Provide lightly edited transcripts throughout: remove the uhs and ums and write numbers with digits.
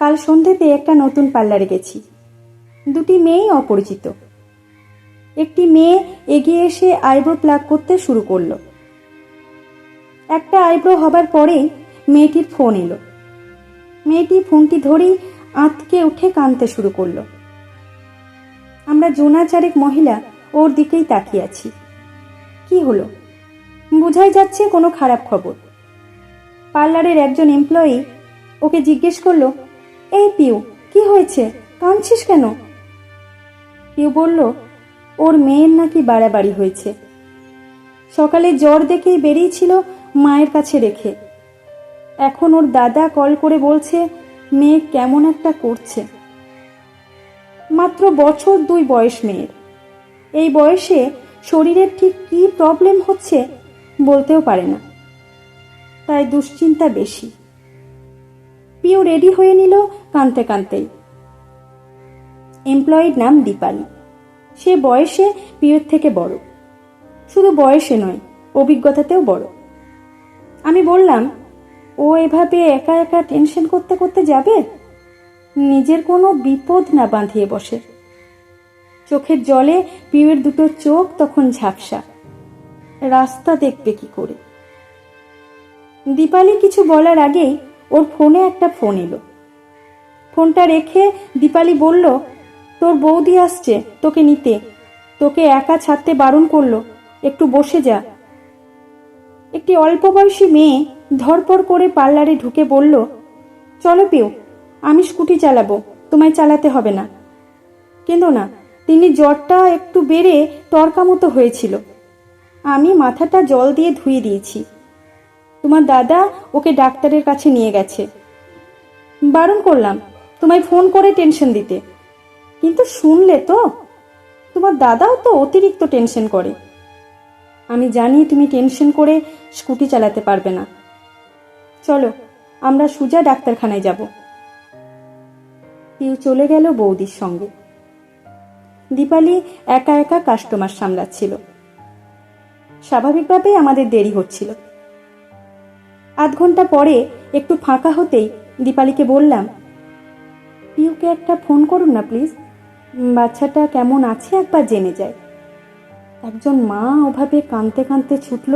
কাল সন্ধেতে একটা নতুন পার্লারে গেছি। দুটি মেয়েই অপরিচিত। একটি মেয়ে এগিয়ে এসে আইব্রো প্লাগ করতে শুরু করলো। একটা আইব্রো হবার পরেই মেয়েটির ফোন এলো। মেয়েটি ফোনটি ধরেই আঁতকে উঠে কাঁদতে শুরু করলো। আমরা জোনা চারেক মহিলা ওর দিকেই তাকিয়ে আছি। কি হলো? বোঝাই যাচ্ছে কোনো খারাপ খবর। পার্লারের একজন এমপ্লয়ি ওকে জিজ্ঞেস করলো, এই পিউ, কি হয়েছে, কাঁদছিস কেন? পিউ বলল, ওর মেয়ের নাকি বাড়াবাড়ি হয়েছে। সকালে জ্বর দেখেই বেরিয়েছিল মায়ের কাছে রেখে। এখন ওর দাদা কল করে বলছে মেয়ে কেমন একটা করছে। মাত্র বছর 2 বয়স মেয়ের। এই বয়সে শরীরের ঠিক কি প্রবলেম হচ্ছে বলতেও পারে না, তাই দুশ্চিন্তা বেশি। পিউ রেডি হয়ে নিল কাঁদতে কাঁদতেই। এমপ্লয়ির নাম দীপালি। সে বয়সে পিউর থেকে বড়। শুধু বয়সে নয়, অভিজ্ঞতাতেও বড়। আমি বললাম, ও এভাবে একা একা টেনশন করতে করতে যাবে? নিজের কোনো বিপদ না বাঁধিয়ে বসে। চোখের জলে পিউয়ের দুটো চোখ তখন ঝাপসা। রাস্তা দেখবে কি করে? দীপালি কিছু বলার আগেই ওর ফোনে একটা ফোন এলো। ফোনটা রেখে দীপালি বলল, তোর বৌদি আসছে তোকে নিতে। তোকে একা ছাড়তে বারণ করলো, একটু বসে যা। একটি অল্প বয়সী মেয়ে ধরপড় করে পার্লারে ঢুকে বলল, চলো পিউ, আমি স্কুটি চালাবো, তোমায় চালাতে হবে না। কিন্তু না, তিনি জ্বরটা একটু বেড়ে তরকা মতো হয়েছিল। আমি মাথাটা জল দিয়ে ধুয়ে দিয়েছি। তোমার দাদা ওকে ডাক্তারের কাছে নিয়ে গেছে। বারণ করলাম তোমায় ফোন করে টেনশন দিতে, কিন্তু শুনলে তো? তোমার দাদাও তো অতিরিক্ত টেনশন করে। আমি জানি তুমি টেনশন করে স্কুটি চালাতে পারবে না। চলো, আমরা সোজা ডাক্তারখানায় যাব। পিউ চলে গেল বৌদির সঙ্গে। দীপালি একা একা কাস্টমার সামলাচ্ছিল। স্বাভাবিকভাবেই আমাদের দেরি হচ্ছিল। আধ ঘন্টা পরে একটু ফাঁকা হতেই দীপালিকে বললাম, পিউকে একটা ফোন করুন না প্লিজ, বাচ্চাটা কেমন আছে একবার জেনে যায়। একজন মা ওভাবে কাঁদতে কাঁদতে ছুটল,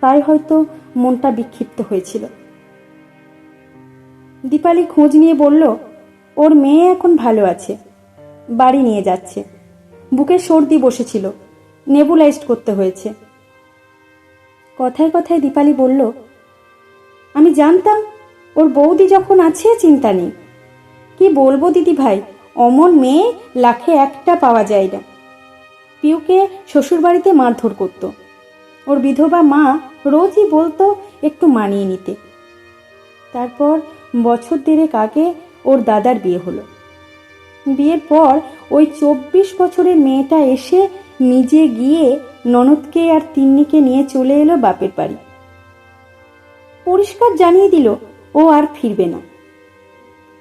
তাই হয়তো মনটা বিক্ষিপ্ত হয়েছিল। দীপালি খোঁজ নিয়ে বলল, ওর মেয়ে এখন ভালো আছে, বাড়ি নিয়ে যাচ্ছে। বুকে সর্দি বসেছিল, নেবুলাইজড করতে হয়েছে। কথায় কথায় দীপালি বলল, আমি জানতাম ওর বৌদি যখন আছে চিন্তা নেই। কি বলবো দিদি ভাই, অমন মেয়ে লাখে একটা পাওয়া যায় না। পিউকে শ্বশুরবাড়িতে মারধর করত। ওর বিধবা মা রোজই বলতো একটু মানিয়ে নিতে। তারপর বছর 1.5 আগে ওর দাদার বিয়ে হলো। বিয়ের পর ওই 24 বছরের মেয়েটা এসে নিজে গিয়ে ননদকে আর তিন্নিকে নিয়ে চলে এলো বাপের বাড়ি। পরিষ্কার জানিয়ে দিল ও আর ফিরবে না।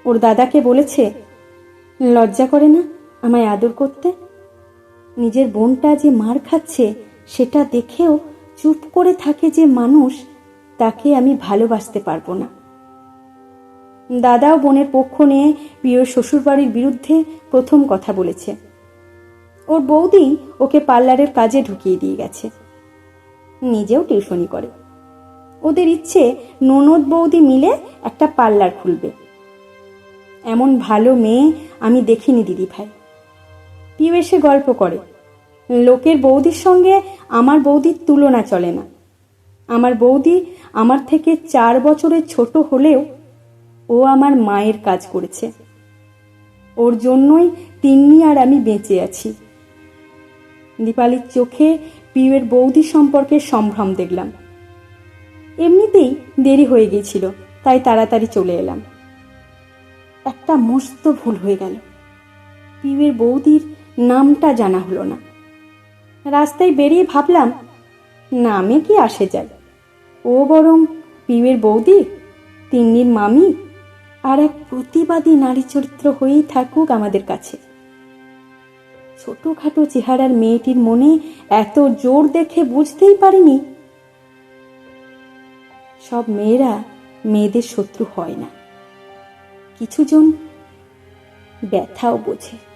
ওর দাদাকে বলেছে, লজ্জা করে না আমায় আদর করতে? নিজের বোনটা যে মার খাচ্ছে সেটা দেখেও চুপ করে থাকে যে মানুষ, তাকে আমি ভালোবাসতে পারবো না। দাদাও বোনের পক্ষ নিয়ে পিউর শ্বশুরবাড়ির বিরুদ্ধে প্রথম কথা বলেছে। ওর বৌদি ওকে পার্লারের কাজে ঢুকিয়ে দিয়ে গেছে। নিজেও টিউশনি করে। ওদের ইচ্ছে ননদ বৌদি মিলে একটা পার্লার খুলবে। এমন ভালো মেয়ে আমি দেখিনি দিদি ভাই। পিউ এসে গল্প করে, লোকের বৌদির সঙ্গে আমার বৌদির তুলনা চলে না। আমার বৌদি আমার থেকে 4 বছরের ছোট হলেও ও আমার মায়ের কাজ করেছে। ওর জন্যই তিন্নি আর আমি বেঁচে আছি। দীপালির চোখে পিউয়ের বৌদি সম্পর্কে সম্ভ্রম দেখলাম। এমনিতেই দেরি হয়ে গিয়েছিল, তাই তাড়াতাড়ি চলে এলাম। একটা মস্ত ভুল হয়ে গেল। পিউয়ের বৌদির নামটা জানা হলো না। রাস্তায় বেরিয়ে ভাবলাম, নামে কি আসে যায়, ও বরং পিউয়ের বৌদি, তিন্নির মামি, আর এক প্রতিবাদী নারী চরিত্র হয়েই থাকুক আমাদের কাছে। ছোটখাটো চেহারার মেয়েটির মনে এত জোর দেখে বুঝতেই পারিনি সব মেয়েরা মেয়েদের শত্রু হয় না। কিছুজন ব্যথাও বোঝে।